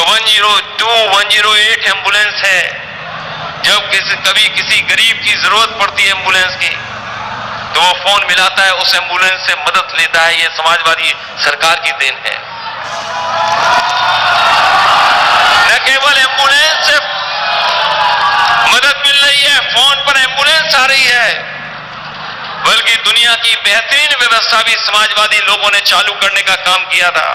जो 102, 108 एम्बुलेंस है, जब कभी किसी गरीब की जरूरत पड़ती है एम्बुलेंस की, तो वो फोन मिलाता है, उस एम्बुलेंस से मदद लेता है। ये समाजवादी सरकार की देन है। न केवल एम्बुलेंस से मदद मिल रही है, फोन पर एम्बुलेंस आ रही है, बल्कि दुनिया की बेहतरीन व्यवस्था भी समाजवादी लोगों ने चालू करने का काम किया था।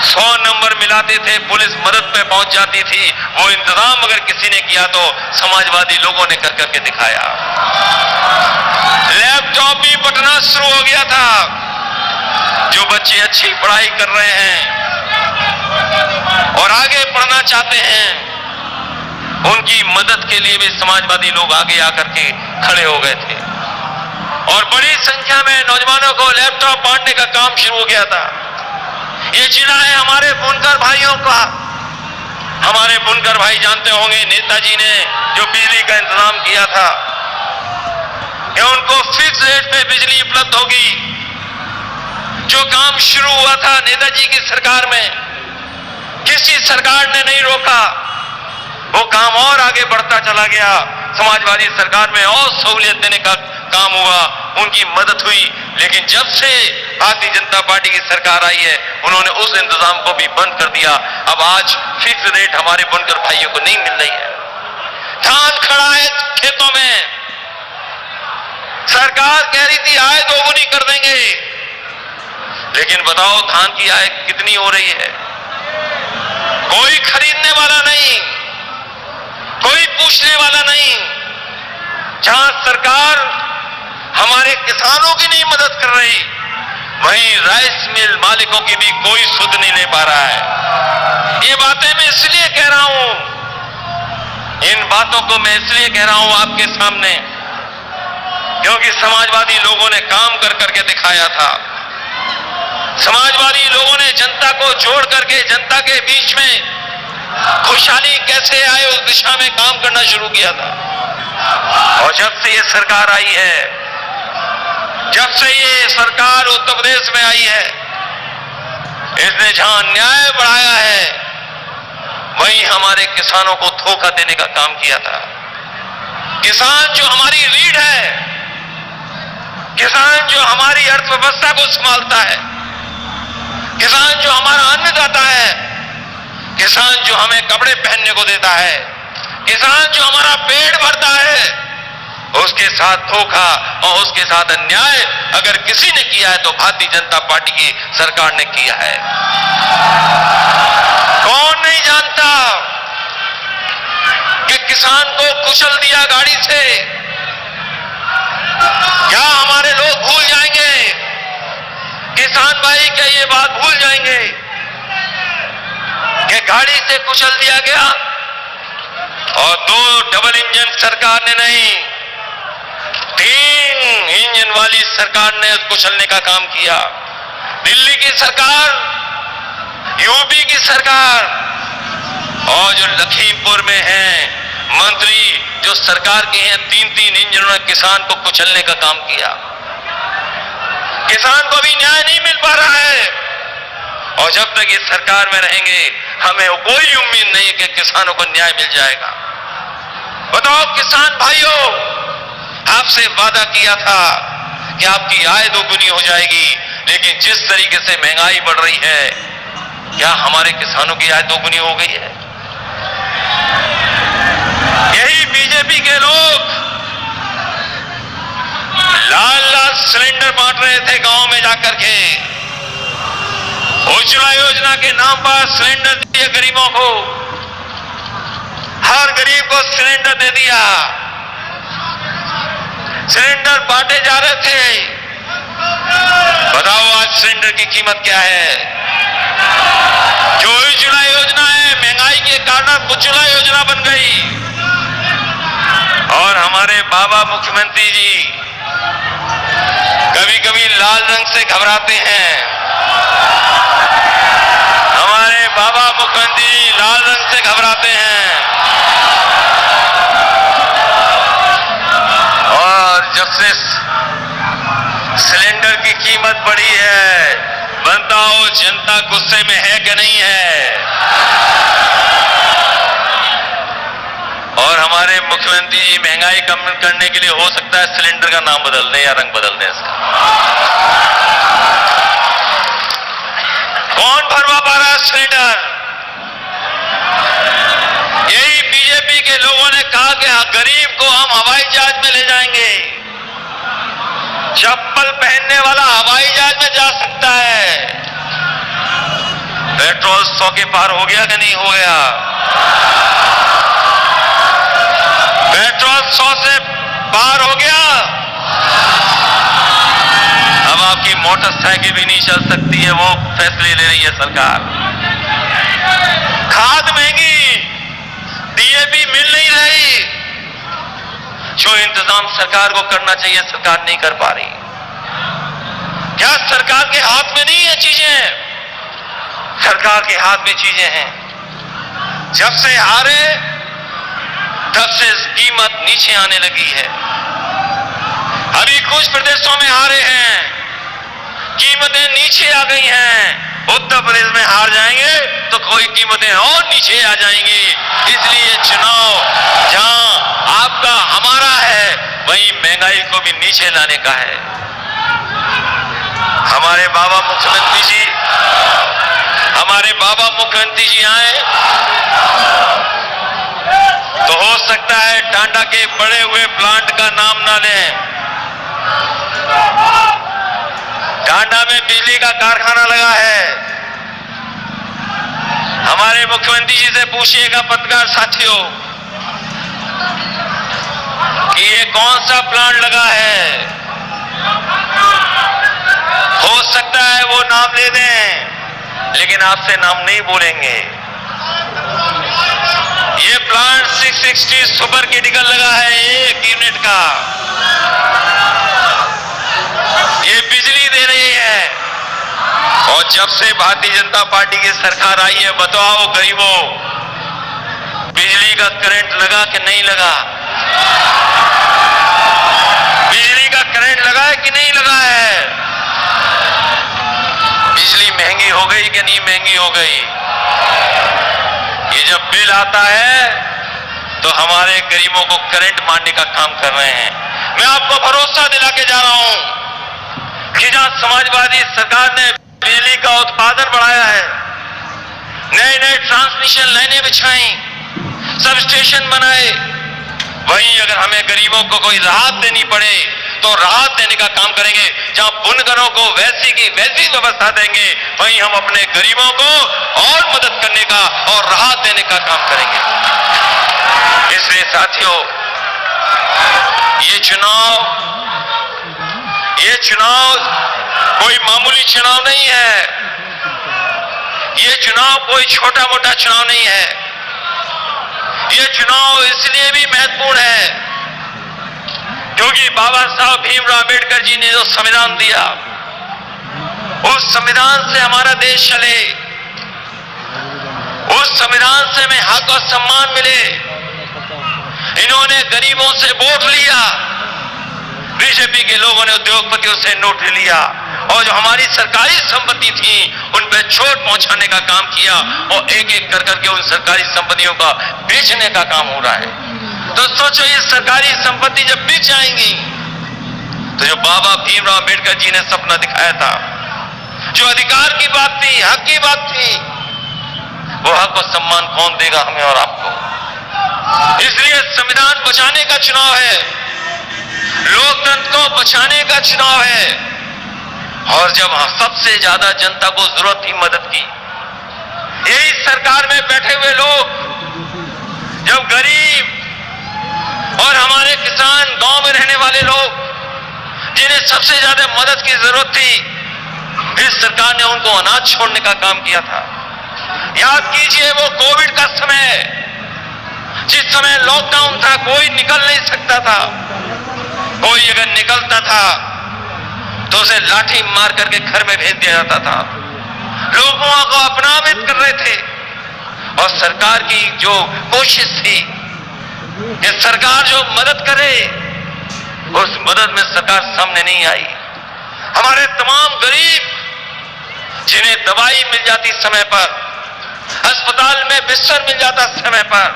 100 नंबर मिलाते थे, पुलिस मदद पे पहुंच जाती थी। वो इंतजाम अगर किसी ने किया तो समाजवादी लोगों ने कर करके दिखाया। लैपटॉप भी बटना शुरू हो गया था। जो बच्चे अच्छी पढ़ाई कर रहे हैं और आगे पढ़ना चाहते हैं, उनकी मदद के लिए भी समाजवादी लोग आगे आकर के खड़े हो गए थे और बड़ी संख्या में नौजवानों को लैपटॉप बांटने का काम शुरू हो गया था। ये जिला है हमारे बुनकर भाइयों का। हमारे बुनकर भाई जानते होंगे, नेताजी ने जो बिजली का इंतजाम किया था कि उनको फिक्स रेट पे बिजली उपलब्ध होगी। जो काम शुरू हुआ था नेताजी की सरकार में, किसी सरकार ने नहीं रोका। वो काम और आगे बढ़ता चला गया। समाजवादी सरकार में और सहूलियत देने का काम हुआ, उनकी मदद हुई। लेकिन जब से भारतीय जनता पार्टी की सरकार आई है, उन्होंने उस इंतजाम को भी बंद कर दिया। अब आज फिक्स रेट हमारे बुनकर भाइयों को नहीं मिल रही है। धान खड़ा है खेतों में, सरकार कह रही थी आय दोगुनी कर देंगे, लेकिन बताओ धान की आय कितनी हो रही है? कोई खरीदने वाला नहीं, कोई पूछने वाला नहीं। जहां सरकार हमारे किसानों की नहीं मदद कर रही, वहीं राइस मिल मालिकों की भी कोई सुध नहीं ले पा रहा है। ये बातें मैं इसलिए कह रहा हूं, इन बातों को मैं इसलिए कह रहा हूं आपके सामने, क्योंकि समाजवादी लोगों ने काम कर करके दिखाया था। समाजवादी लोगों ने जनता को जोड़ करके जनता के बीच में खुशहाली कैसे आए उस दिशा में काम करना शुरू किया था। और जब से ये सरकार आई है, जब से ये सरकार उत्तर प्रदेश में आई है, इसने जहां न्याय बढ़ाया है, वहीं हमारे किसानों को धोखा देने का काम किया था। किसान जो हमारी रीढ़ है, किसान जो हमारी अर्थव्यवस्था को संभालता है, किसान जो हमारा अन्नदाता है, किसान जो हमें कपड़े पहनने को देता है, किसान जो हमारा पेट भरता है, उसके साथ धोखा और उसके साथ अन्याय अगर किसी ने किया है तो भारतीय जनता पार्टी की सरकार ने किया है। कौन नहीं जानता कि किसान को कुचल दिया गाड़ी से? क्या हमारे लोग भूल जाएंगे? किसान भाई क्या ये बात भूल जाएंगे कि गाड़ी से कुचल दिया गया? और 2 डबल इंजन सरकार ने नहीं, 3 इंजन वाली सरकार ने कुचलने का काम किया। दिल्ली की सरकार, यूपी की सरकार और जो लखीमपुर में हैं मंत्री, जो सरकार के हैं, 3-3 इंजनों ने किसान को कुचलने का काम किया। किसान को भी न्याय नहीं मिल पा रहा है और जब तक ये सरकार में रहेंगे हमें कोई उम्मीद नहीं कि किसानों को न्याय मिल जाएगा। बताओ किसान भाइयों, आपसे वादा किया था कि आपकी आय दोगुनी हो जाएगी, लेकिन जिस तरीके से महंगाई बढ़ रही है, क्या हमारे किसानों की आय दोगुनी हो गई है? यही बीजेपी के लोग लाल सिलेंडर बांट रहे थे गांव में जाकर के। उज्ज्वला योजना के नाम पर सिलेंडर दिए गरीबों को, हर गरीब को सिलेंडर दे दिया। सिलेंडर बांटे जा रहे थे। बताओ आज सिलेंडर की कीमत क्या है? जो उज्ज्वला योजना है, महंगाई के कारण उज्ज्वला योजना बन गई और हमारे बाबा मुख्यमंत्री जी कभी कभी लाल रंग से घबराते हैं। हमारे बाबा मुख्यमंत्री लाल रंग से घबराते हैं और जब से सिलेंडर की कीमत बढ़ी है, बताओ जनता गुस्से में है कि नहीं है? और हमारे मुख्यमंत्री जी महंगाई कम करने के लिए हो सकता है सिलेंडर का नाम बदल दें या रंग बदल दें इसका। कौन भरवा पा रहा है सिलेंडर? यही बीजेपी के लोगों ने कहा कि गरीब को हम हवाई जहाज में ले जाएंगे। चप्पल पहनने वाला हवाई जहाज में जा सकता है। पेट्रोल 100 के पार हो गया कि नहीं हो गया? पेट्रोल 100 से पार हो गया। अब आपकी मोटरसाइकिल भी नहीं चल सकती है, वो फैसले ले रही है सरकार। खाद महंगी, डीएपी मिल नहीं रही। जो इंतजाम सरकार को करना चाहिए सरकार नहीं कर पा रही। क्या सरकार के हाथ में नहीं है चीजें? सरकार के हाथ में चीजें हैं। जब से हारे तब से कीमत नीचे आने लगी है। अभी कुछ प्रदेशों में हारे हैं, कीमतें नीचे आ गई हैं। उत्तर प्रदेश में हार जाएंगे तो कोई कीमतें और नीचे आ जाएंगी। इसलिए चुनाव जहां आपका हमारा है, वहीं महंगाई को भी नीचे लाने का है। हमारे बाबा मुख्यमंत्री जी आए तो हो सकता है टाटा के बड़े हुए प्लांट का नाम ना लें। टाटा में बिजली का कारखाना लगा है। हमारे मुख्यमंत्री जी से पूछिएगा पत्रकार साथियों कि ये कौन सा प्लांट लगा है। हो सकता है वो नाम ले दें, लेकिन आपसे नाम नहीं बोलेंगे। ये प्लांट 660 सुपर क्रिटिकल लगा है, 1 यूनिट का। ये बिजली दे रही है। और जब से भारतीय जनता पार्टी की सरकार आई है, बताओ गरीबों, बिजली का करंट लगा कि नहीं लगा? बिजली का करंट लगा है कि नहीं लगा है? बिजली महंगी हो गई कि नहीं महंगी हो गई? ये जब बिल आता है तो हमारे गरीबों को करंट मारने का काम कर रहे हैं। मैं आपको भरोसा दिला के जा रहा हूं कि जहां समाजवादी सरकार ने बिजली का उत्पादन बढ़ाया है, नए नए ट्रांसमिशन लाइनें बिछाई, सब स्टेशन बनाए, वहीं अगर हमें गरीबों को कोई राहत देनी पड़े तो राहत देने का काम करेंगे। जहां बुनकरों को वैसी की वैसी व्यवस्था देंगे, वहीं हम अपने गरीबों को और मदद करने का और राहत देने का काम करेंगे। इसलिए साथियों, ये चुनाव कोई मामूली चुनाव नहीं है। ये चुनाव कोई छोटा मोटा चुनाव नहीं है। ये चुनाव इसलिए भी महत्वपूर्ण है क्योंकि बाबा साहब भीमराव अंबेडकर जी ने जो संविधान दिया, उस संविधान से हमारा देश चले, उस संविधान से हमें हक और सम्मान मिले। इन्होंने गरीबों से वोट लिया, बीजेपी के लोगों ने उद्योगपतियों से नोट लिया, और जो हमारी सरकारी संपत्ति थी उन पर चोट पहुंचाने का काम किया, और एक एक कर करके उन सरकारी संपत्तियों का बेचने का काम हो रहा है। तो सोचो, ये सरकारी संपत्ति जब बिक जाएंगी तो जो बाबा भीमराव अंबेडकर जी ने सपना दिखाया था, जो अधिकार की बात थी, हक की बात थी, वो हक और सम्मान कौन देगा हमें और आपको? इसलिए संविधान बचाने का चुनाव है, लोकतंत्र को बचाने का चुनाव है। और जब सबसे ज्यादा जनता को जरूरत थी मदद की, यही सरकार में बैठे हुए लोग, जब गरीब और हमारे किसान, गांव में रहने वाले लोग, जिन्हें सबसे ज्यादा मदद की जरूरत थी, इस सरकार ने उनको अनाज छोड़ने का काम किया था। याद कीजिए वो कोविड का समय, जिस समय लॉकडाउन था, कोई निकल नहीं सकता था। कोई अगर निकलता था तो उसे लाठी मार करके घर में भेज दिया जाता था। लोगों को अपनावित कर रहे थे, और सरकार की जो कोशिश थी कि सरकार जो मदद करे, उस मदद में सरकार सामने नहीं आई। हमारे तमाम गरीब उन्हें दवाई मिल जाती समय पर, अस्पताल में बिस्तर मिल जाता समय पर,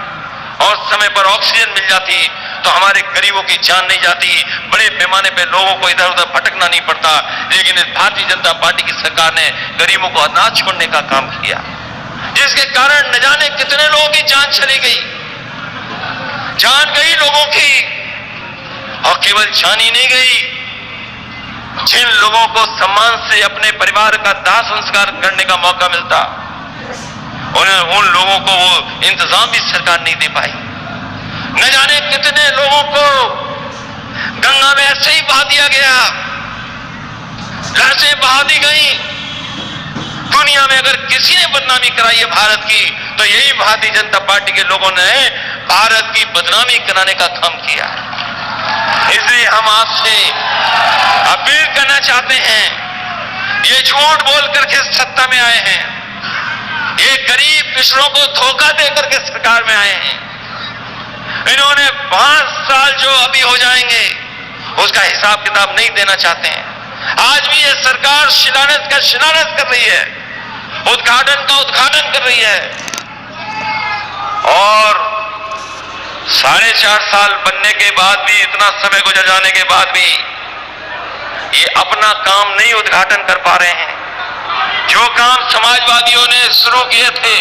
और समय पर ऑक्सीजन मिल जाती, तो हमारे गरीबों की जान नहीं जाती, बड़े पैमाने पे लोगों को इधर उधर भटकना नहीं पड़ता। लेकिन इस भारतीय जनता पार्टी की सरकार ने गरीबों को अनाज छोड़ने का काम किया, जिसके कारण न जाने कितने लोगों की जान चली गई, जान गई लोगों की। और केवल जान ही नहीं गई, जिन लोगों को सम्मान से अपने परिवार का दाह संस्कार करने का मौका मिलता, उन लोगों को वो इंतजाम भी सरकार नहीं दे पाई। न जाने कितने लोगों को गंगा में ऐसे ही बहा दिया गया, लहरें बहा दी गई। दुनिया में अगर किसी ने बदनामी कराई है भारत की, तो यही भारतीय जनता पार्टी के लोगों ने भारत की बदनामी कराने का काम किया। इसलिए हम आपसे अपील करना चाहते हैं, ये झूठ बोल करके सत्ता में आए हैं, ये गरीब पिछड़ों को धोखा देकर के सरकार में आए हैं। इन्होंने 5 साल जो अभी हो जाएंगे उसका हिसाब किताब नहीं देना चाहते हैं। आज भी ये सरकार शिलान्यास का शिलान्यास कर रही है, उद्घाटन का उद्घाटन कर रही है, और 4.5 साल बनने के बाद भी, इतना समय गुजर जाने के बाद भी ये अपना काम नहीं उद्घाटन कर पा रहे हैं। जो काम समाजवादियों ने शुरू किए थे,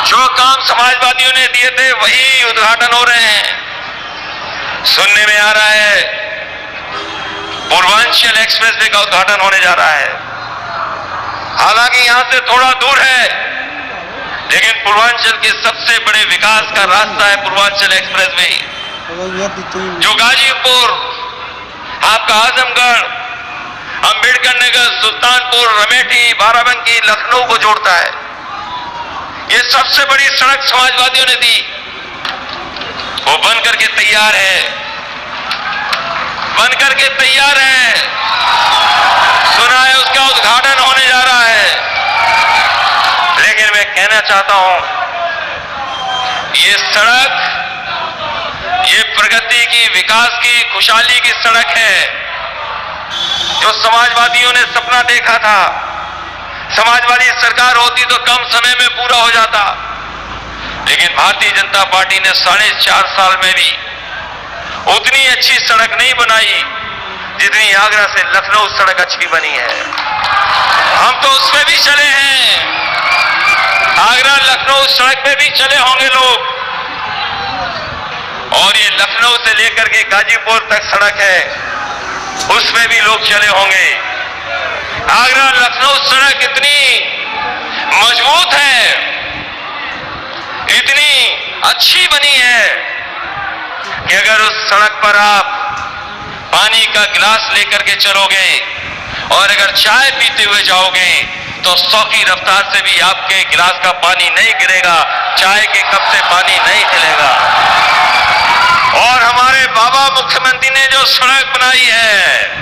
जो काम समाजवादियों ने दिए थे, वही उद्घाटन हो रहे हैं। सुनने में आ रहा है पूर्वांचल एक्सप्रेसवे का उद्घाटन होने जा रहा है। हालांकि यहां से थोड़ा दूर है, लेकिन पूर्वांचल के सबसे बड़े विकास का रास्ता है पूर्वांचल एक्सप्रेसवे, जो गाजीपुर, आपका आजमगढ़, अंबेडकर नगर, सुल्तानपुर, रमेठी, बाराबंकी, लखनऊ को जोड़ता है। ये सबसे बड़ी सड़क समाजवादियों ने दी, वो बन करके तैयार है, बन करके तैयार है। सुना है उसका उद्घाटन होने जा रहा है। लेकिन मैं कहना चाहता हूं, ये सड़क, ये प्रगति की, विकास की, खुशहाली की सड़क है, जो समाजवादियों ने सपना देखा था। समाजवादी सरकार होती तो कम समय में पूरा हो जाता, लेकिन भारतीय जनता पार्टी ने 4.5 साल में भी उतनी अच्छी सड़क नहीं बनाई जितनी आगरा से लखनऊ सड़क अच्छी बनी है। हम तो उसमें भी चले हैं, आगरा लखनऊ सड़क पे भी चले होंगे लोग, और ये लखनऊ से लेकर के गाजीपुर तक सड़क है, उसमें भी लोग चले होंगे। आगरा लखनऊ सड़क इतनी मजबूत है, इतनी अच्छी बनी है कि अगर उस सड़क पर आप पानी का गिलास लेकर के चलोगे और अगर चाय पीते हुए जाओगे तो 100 की रफ्तार से भी आपके गिलास का पानी नहीं गिरेगा, चाय के कप से पानी नहीं हिलेगा। और हमारे बाबा मुख्यमंत्री ने जो सड़क बनाई है,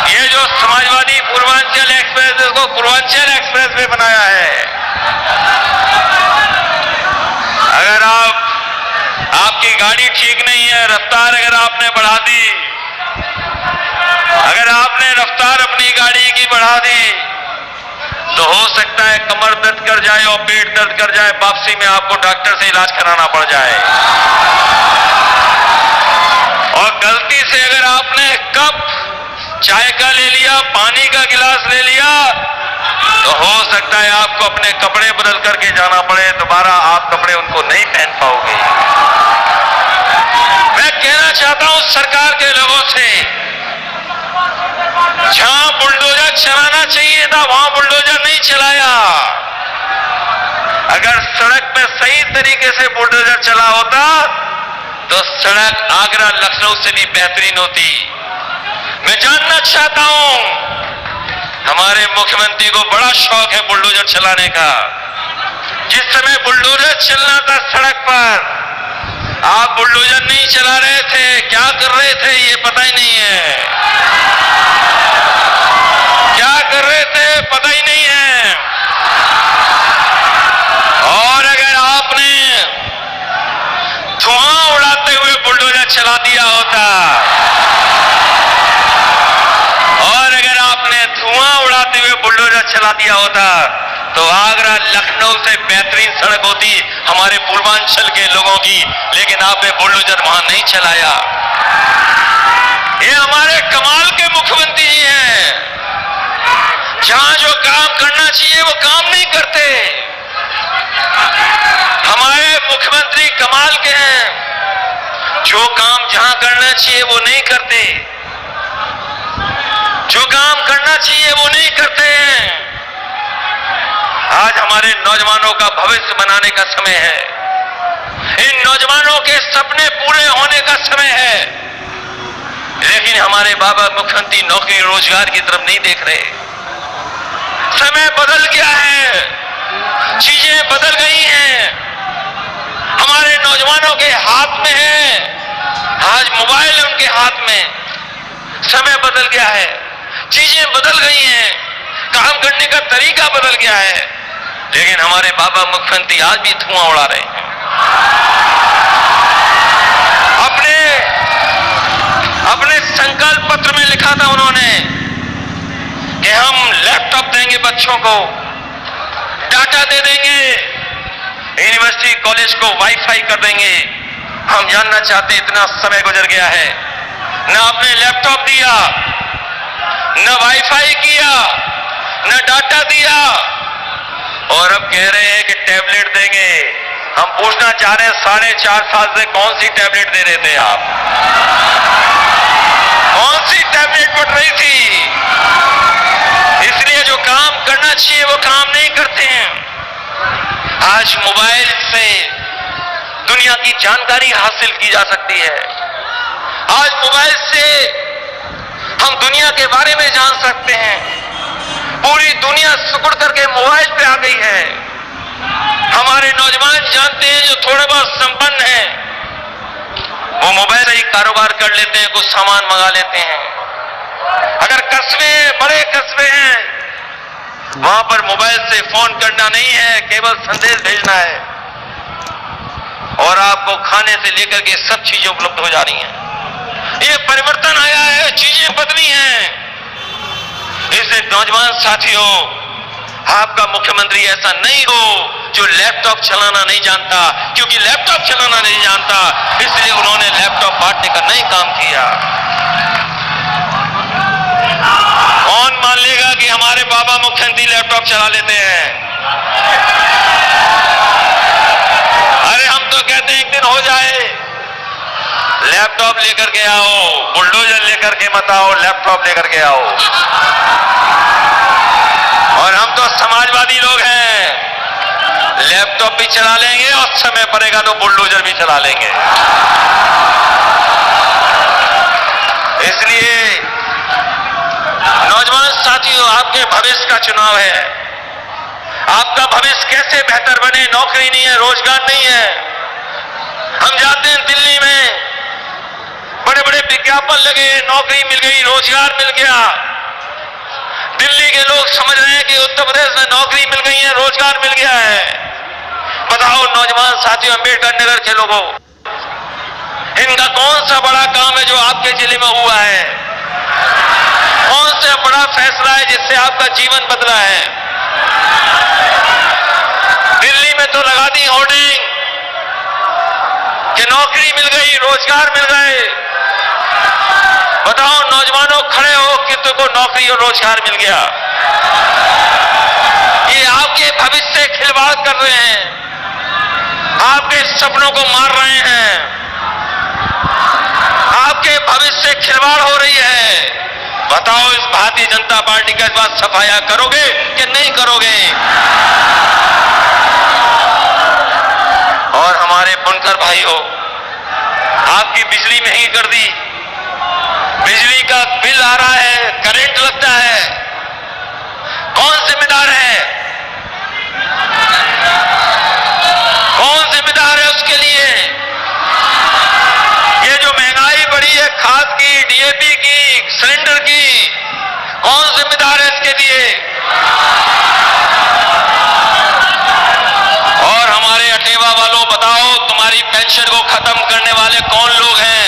ये जो समाजवादी पूर्वांचल एक्सप्रेस को पूर्वांचल एक्सप्रेस वे बनाया है, अगर आपकी गाड़ी ठीक नहीं है, रफ्तार अगर आपने बढ़ा दी, अगर आपने रफ्तार अपनी गाड़ी की बढ़ा दी, तो हो सकता है कमर दर्द कर जाए और पेट दर्द कर जाए, वापसी में आपको डॉक्टर से इलाज कराना पड़ जाए। और गलती से अगर आपने कप चाय का ले लिया, पानी का गिलास ले लिया, तो हो सकता है आपको अपने कपड़े बदल करके जाना पड़े, दोबारा आप कपड़े उनको नहीं पहन पाओगे। मैं कहना चाहता हूं सरकार के लोगों से, जहां बुलडोजर चलाना चाहिए था वहां बुलडोजर नहीं चलाया। अगर सड़क पे सही तरीके से बुलडोजर चला होता तो सड़क आगरा लखनऊ से भी बेहतरीन होती। मैं जानना चाहता हूं, हमारे मुख्यमंत्री को बड़ा शौक है बुलडोजर चलाने का। जिस समय बुलडोजर चलना था सड़क पर, आप बुलडोजर नहीं चला रहे थे, क्या कर रहे थे ये पता ही नहीं है, क्या कर रहे थे पता ही नहीं है। और अगर आपने धुआं उड़ाते हुए बुलडोजर चला दिया होता, और अगर आपने चला दिया होता तो आगरा लखनऊ से बेहतरीन सड़क होती हमारे पूर्वांचल के लोगों की, लेकिन आपने बुलडोजर वहां नहीं चलाया। ये हमारे कमाल के मुख्यमंत्री जी हैं, जहां जो काम करना चाहिए वो काम नहीं करते। हमारे मुख्यमंत्री कमाल के हैं, जो काम जहां करना चाहिए वो नहीं करते, जो काम करना चाहिए वो नहीं करते हैं। आज हमारे नौजवानों का भविष्य बनाने का समय है, इन नौजवानों के सपने पूरे होने का समय है, लेकिन हमारे बाबा मुख्यमंत्री नौकरी रोजगार की तरफ नहीं देख रहे। समय बदल गया है, चीजें बदल गई हैं, हमारे नौजवानों के हाथ में है, आज मोबाइल है उनके हाथ में। समय बदल गया है, चीजें बदल गई हैं, काम करने का तरीका बदल गया है, लेकिन हमारे बाबा मुख्यमंत्री आज भी धुआं उड़ा रहे हैं। अपने संकल्प पत्र में लिखा था उन्होंने कि हम लैपटॉप देंगे बच्चों को, डाटा दे देंगे, यूनिवर्सिटी कॉलेज को वाईफाई कर देंगे। हम जानना चाहते इतना समय गुजर गया है, न आपने लैपटॉप दिया, न वाईफाई किया, न डाटा दिया, और अब कह रहे हैं कि टैबलेट देंगे। हम पूछना चाह रहे हैं 4.5 साल से कौन सी टैबलेट दे रहे थे आप? कौन सी टैबलेट बट रही थी? इसलिए जो काम करना चाहिए वो काम नहीं करते हैं। आज मोबाइल से दुनिया की जानकारी हासिल की जा सकती है, आज मोबाइल से हम दुनिया के बारे में जान सकते हैं। पूरी दुनिया सिकुड़ करके मोबाइल पे आ गई है। हमारे नौजवान जानते हैं, जो थोड़े बहुत संपन्न हैं, वो मोबाइल से ही कारोबार कर लेते हैं, कुछ सामान मंगा लेते हैं। अगर कस्बे, बड़े कस्बे हैं, वहां पर मोबाइल से फोन करना नहीं है, केवल संदेश भेजना है और आपको खाने से लेकर के सब चीजें उपलब्ध हो जा रही हैं। ये परिवर्तन आया है, चीजें बदली हैं। इसलिए नौजवान साथियों, आपका मुख्यमंत्री ऐसा नहीं हो जो लैपटॉप चलाना नहीं जानता, क्योंकि लैपटॉप चलाना नहीं जानता इसलिए उन्होंने लैपटॉप बांटने का नहीं काम किया। कौन मान लेगा कि हमारे बाबा मुख्यमंत्री लैपटॉप चला लेते हैं? अरे हम तो कहते हैं एक दिन हो जाए, लैपटॉप लेकर के आओ, बुलडोजर लेकर के मत आओ, लैपटॉप लेकर के आओ। और हम तो समाजवादी लोग हैं, लैपटॉप भी चला लेंगे और समय पड़ेगा तो बुलडोजर भी चला लेंगे। इसलिए नौजवान साथियों, आपके भविष्य का चुनाव है। आपका भविष्य कैसे बेहतर बने? नौकरी नहीं है, रोजगार नहीं है। हम जाते हैं दिल्ली में, बड़े बड़े विज्ञापन लगे, नौकरी मिल गई, रोजगार मिल गया। दिल्ली के लोग समझ रहे हैं कि उत्तर प्रदेश में नौकरी मिल गई है, रोजगार मिल गया है। बताओ नौजवान साथियों, अम्बेडकर नगर के लोगों, इनका कौन सा बड़ा काम है जो आपके जिले में हुआ है? कौन सा बड़ा फैसला है जिससे आपका जीवन बदला है? दिल्ली में तो लगा दी होर्डिंग कि नौकरी मिल गई, रोजगार मिल गए। बताओ नौजवानों, खड़े हो कि तुमको नौकरी और रोजगार मिल गया। ये आपके भविष्य से खिलवाड़ कर रहे हैं, आपके सपनों को मार रहे हैं, आपके भविष्य से खिलवाड़ हो रही है। बताओ इस भारतीय जनता पार्टी के बाद सफाया करोगे कि नहीं करोगे? और हमारे बुनकर भाइयों, आपकी बिजली महंगी कर दी, बिजली का बिल आ रहा है, करंट लगता है, कौन जिम्मेदार है? कौन जिम्मेदार है उसके लिए? ये जो महंगाई बढ़ी है, खाद की, डीएपी की, सिलेंडर की, कौन जिम्मेदार है इसके लिए? और हमारे अटेवा वालों, बताओ तुम्हारी पेंशन को खत्म करने वाले कौन लोग हैं?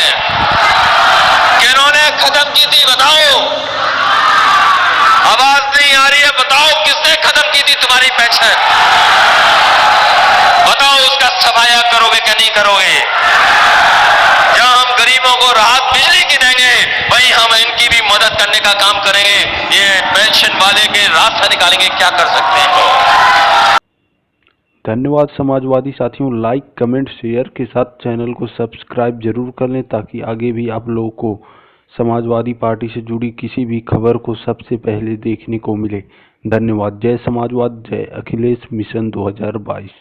किन्होंने खत्म की थी? बताओ। आवाज नहीं आ रही है, बताओ किस खत्म की थी तुम्हारी पेंशन, बताओ उसका सफाया करोगे क्या नहीं करोगे? जहां हम गरीबों को राहत बिजली की देंगे, वहीं हम इनकी भी मदद करने का काम करेंगे। ये पेंशन वाले के रास्ता निकालेंगे, क्या कर सकते हैं? धन्यवाद समाजवादी साथियों। लाइक, कमेंट, शेयर के साथ चैनल को सब्सक्राइब जरूर कर लें ताकि आगे भी आप लोगों को समाजवादी पार्टी से जुड़ी किसी भी खबर को सबसे पहले देखने को मिले। धन्यवाद। जय समाजवाद, जय अखिलेश मिशन 2022।